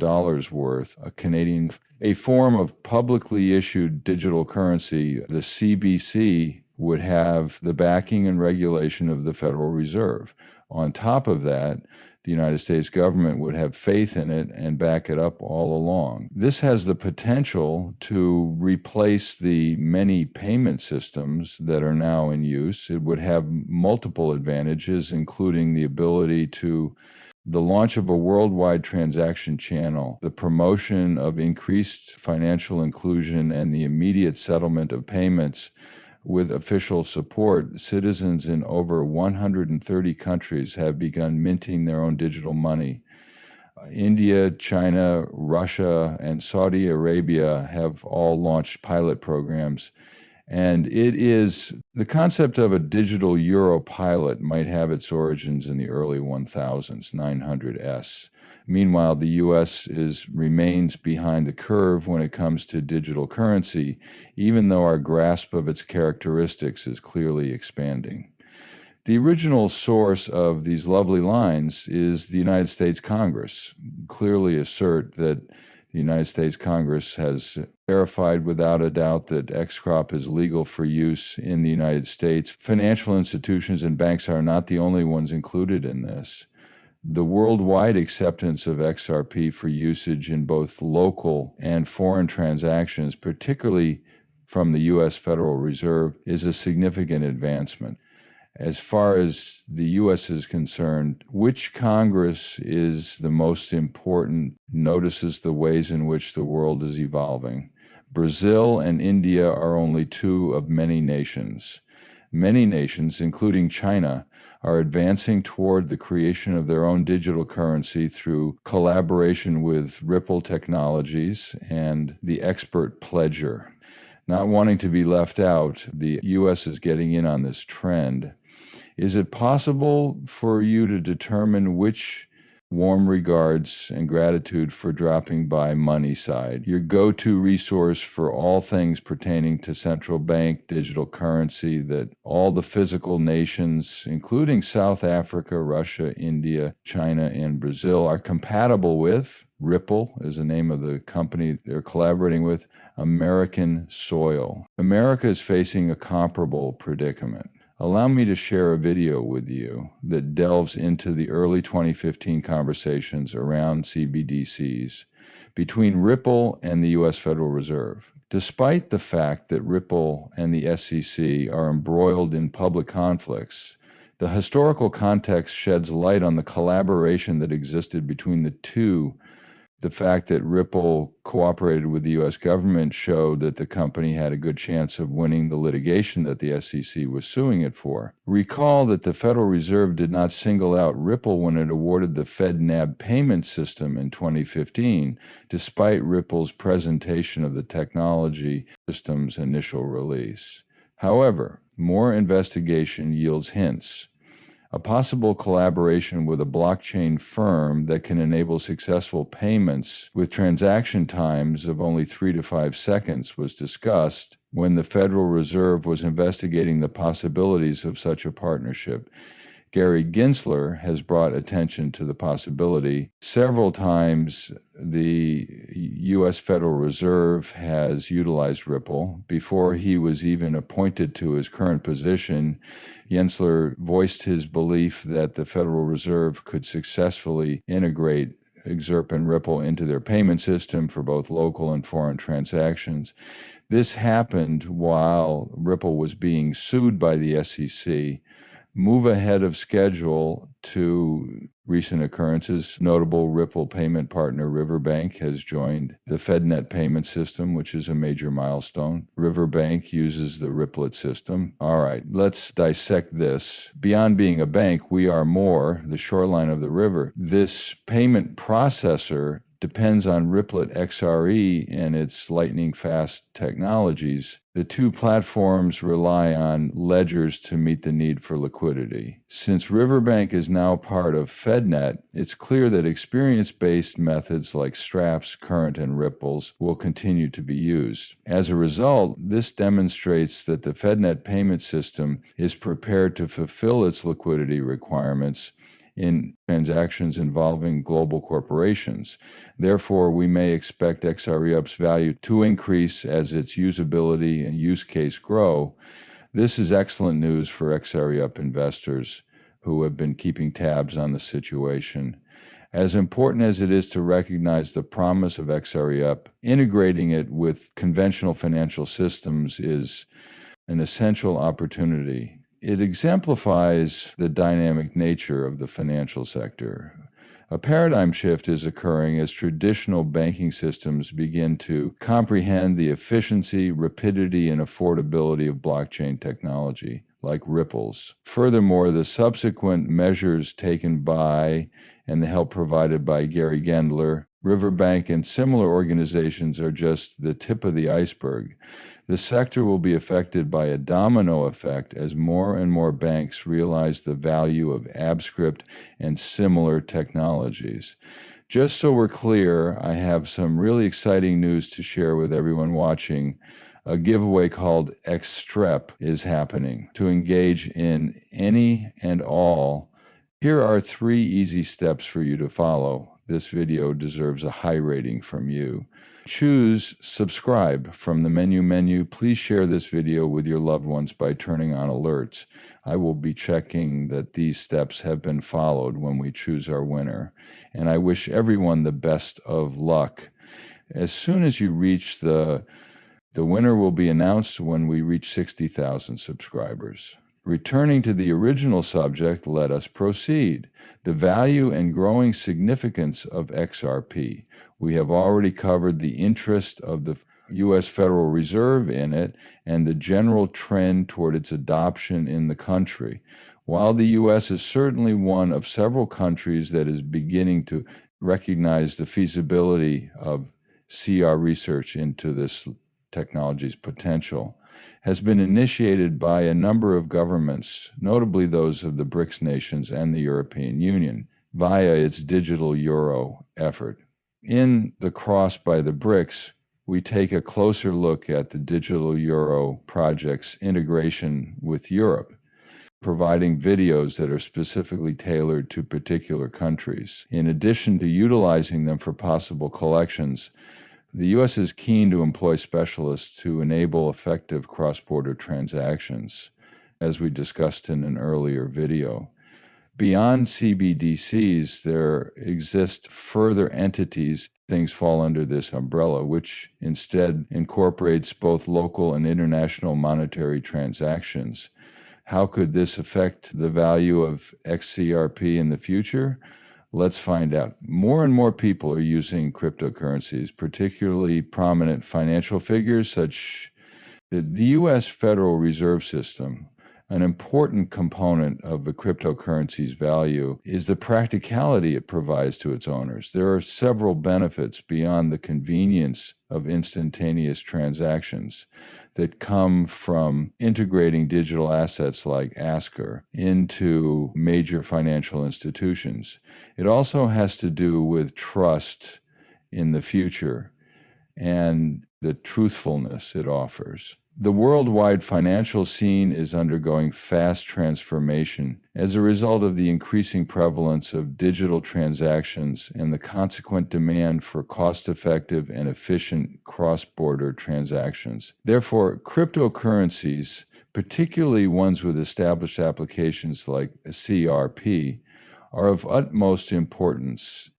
worth, a form of publicly issued digital currency. The CBC would have the backing and regulation of the Federal Reserve. On top of that, the United States government would have faith in it and back it up all along. This has the potential to replace the many payment systems that are now in use. It would have multiple advantages, including the launch of a worldwide transaction channel, the promotion of increased financial inclusion, and the immediate settlement of payments with official support. Citizens in over 130 countries have begun minting their own digital money. India, China, Russia, and Saudi Arabia have all launched pilot programs. And the concept of a digital euro pilot might have its origins in the early 1000s, 900s. Meanwhile, the U.S. remains behind the curve when it comes to digital currency, even though our grasp of its characteristics is clearly expanding. The original source of these lovely lines is the United States Congress. Clearly assert that the United States Congress has verified without a doubt that XRP is legal for use in the United States. Financial institutions and banks are not the only ones included in this. The worldwide acceptance of XRP for usage in both local and foreign transactions, particularly from the U.S. Federal Reserve, is a significant advancement. As far as the U.S. is concerned, which Congress is the most important notices the ways in which the world is evolving. Brazil and India are only two of many nations. Many nations, including China, are advancing toward the creation of their own digital currency through collaboration with Ripple Technologies and the Expert Pledger. Not wanting to be left out, the U.S. is getting in on this trend. Is it possible for you to determine which warm regards and gratitude for dropping by Money Side, your go-to resource for all things pertaining to central bank digital currency that all the physical nations, including South Africa, Russia, India, China, and Brazil, are compatible with? Ripple is the name of the company they're collaborating with. American soil. America is facing a comparable predicament. Allow me to share a video with you that delves into the early 2015 conversations around CBDCs between Ripple and the U.S. Federal Reserve. Despite the fact that Ripple and the SEC are embroiled in public conflicts, the historical context sheds light on the collaboration that existed between the two. The fact that Ripple cooperated with the U.S. government showed that the company had a good chance of winning the litigation that the SEC was suing it for. Recall that the Federal Reserve did not single out Ripple when it awarded the FedNAB payment system in 2015, despite Ripple's presentation of the technology system's initial release. However, more investigation yields hints. A possible collaboration with a blockchain firm that can enable successful payments with transaction times of only 3 to 5 seconds was discussed when the Federal Reserve was investigating the possibilities of such a partnership. Gary Gensler has brought attention to the possibility. Several times, the U.S. Federal Reserve has utilized Ripple. Before he was even appointed to his current position, Gensler voiced his belief that the Federal Reserve could successfully integrate XRP and Ripple into their payment system for both local and foreign transactions. This happened while Ripple was being sued by the SEC. Move ahead of schedule to recent occurrences. Notable Ripple payment partner Riverbank has joined the FedNet payment system, which is a major milestone. Riverbank uses the Ripplet system. All right, let's dissect this. Beyond being a bank, we are more the shoreline of the river. This payment processor depends on Ripplet XRE and its lightning-fast technologies. The two platforms rely on ledgers to meet the need for liquidity. Since Riverbank is now part of FedNet, it's clear that experience-based methods like Straps, Current, and Ripples will continue to be used. As a result, this demonstrates that the FedNet payment system is prepared to fulfill its liquidity requirements in transactions involving global corporations. Therefore, we may expect XREUP's value to increase as its usability and use case grow. This is excellent news for XREUP investors who have been keeping tabs on the situation. As important as it is to recognize the promise of XREUP, integrating it with conventional financial systems is an essential opportunity. It exemplifies the dynamic nature of the financial sector. A paradigm shift is occurring as traditional banking systems begin to comprehend the efficiency, rapidity, and affordability of blockchain technology, like Ripple's. Furthermore, the subsequent measures taken by and the help provided by Gary Gendler, Riverbank, and similar organizations are just the tip of the iceberg. The sector will be affected by a domino effect as more and more banks realize the value of AbScript and similar technologies. Just so we're clear, I have some really exciting news to share with everyone watching. A giveaway called XStrep is happening. To engage in any and all, here are 3 easy steps for you to follow. This video deserves a high rating from you. Choose subscribe from the menu. Please share this video with your loved ones by turning on alerts. I will be checking that these steps have been followed when we choose our winner. And I wish everyone the best of luck. As soon as you reach the winner will be announced when we reach 60,000 subscribers. Returning to the original subject, let us proceed. The value and growing significance of XRP. We have already covered the interest of the U.S. Federal Reserve in it and the general trend toward its adoption in the country. While the U.S. is certainly one of several countries that is beginning to recognize the feasibility of CR research into this technology's potential, has been initiated by a number of governments, notably those of the BRICS nations and the European Union, via its digital euro effort. In the Cross by the BRICS, we take a closer look at the digital euro project's integration with Europe, providing videos that are specifically tailored to particular countries. In addition to utilizing them for possible collections, the U.S. is keen to employ specialists to enable effective cross-border transactions, as we discussed in an earlier video. Beyond CBDCs, there exist further entities, things fall under this umbrella, which instead incorporates both local and international monetary transactions. How could this affect the value of XCRP in the future? Let's find out. More and more people are using cryptocurrencies, particularly prominent financial figures such as the U.S. Federal Reserve System. An important component of the cryptocurrency's value is the practicality it provides to its owners. There are several benefits beyond the convenience of instantaneous transactions that come from integrating digital assets like Asker into major financial institutions. It also has to do with trust in the future and the truthfulness it offers. The worldwide financial scene is undergoing fast transformation as a result of the increasing prevalence of digital transactions and the consequent demand for cost-effective and efficient cross-border transactions. Therefore, cryptocurrencies, particularly ones with established applications like CRP, are of utmost importance